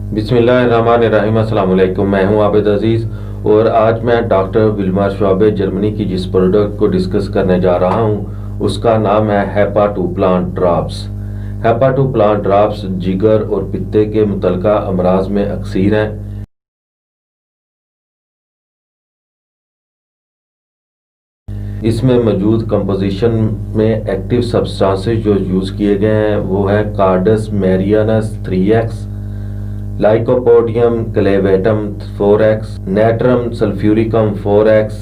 बिस्मिल्लाहिर्रहमानिर्रहीम। अस्सलाम वालेकुम। मैं हूं आबिद अजीज और आज मैं डॉक्टर विल्मर श्वाबे जर्मनी की जिस प्रोडक्ट को डिस्कस करने जा रहा हूं उसका नाम है हेपा-2 प्लांट ड्रॉप्स। हेपा-2 प्लांट ड्रॉप्स जिगर और पित्ते के मुतल्लिका अमराज में अक्सर हैं। इसमें मौजूद कंपोजिशन में एक्टिव सब्सटेंसेस जो यूज़ किए गए हैं वो है Carduus marianus 3x, Lycopodium clavatum 4x, Natrum sulphuricum 4x,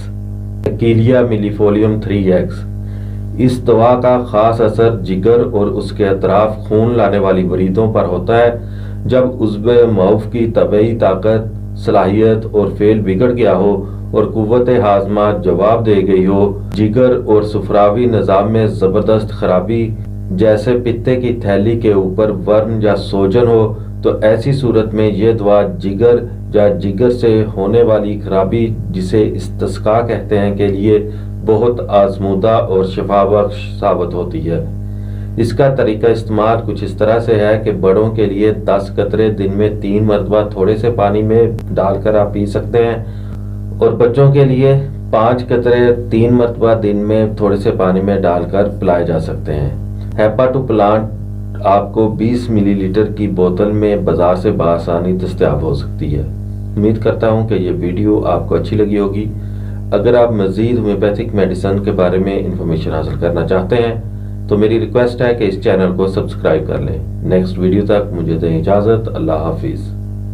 कीलिया मिलीफोलियम 3x। इस दवा का ख़ास असर जिगर और उसके अतराफ खून लाने वाली वरीदों पर होता है। जब उज़्वे मऊफ़ की तबई ताकत, सलाहियत और फेल बिगड़ गया हो और कुव्वत हाजमा जवाब दे गई हो, जिगर और सुफरावी निज़ाम में ज़बरदस्त खराबी जैसे पित्ते की थैली के ऊपर वर्म या सोजन हो, तो ऐसी सूरत में ये दवा जिगर या जिगर से होने वाली खराबी जिसे इस्तिस्का कहते हैं के लिए बहुत आजमूदा और शिफाबख्श साबित होती है। इसका तरीका इस्तेमाल कुछ इस तरह से है कि बड़ों के लिए 10 कतरे दिन में 3 मरतबा थोड़े से पानी में डालकर आप पी सकते हैं और बच्चों के लिए 5 कतरे 3 मरतबा दिन में थोड़े से पानी में डालकर पिलाए जा सकते हैं। हेपा-2 प्लांट आपको 20 मिलीलीटर की बोतल में बाजार से बआसानी दस्तयाब हो सकती है। उम्मीद करता हूँ कि ये वीडियो आपको अच्छी लगी होगी। अगर आप मज़ीद होम्योपैथिक मेडिसिन के बारे में इंफॉर्मेशन हासिल करना चाहते हैं तो मेरी रिक्वेस्ट है कि इस चैनल को सब्सक्राइब कर लें। नेक्स्ट वीडियो तक मुझे दें इजाज़त। अल्लाह हाफिज़।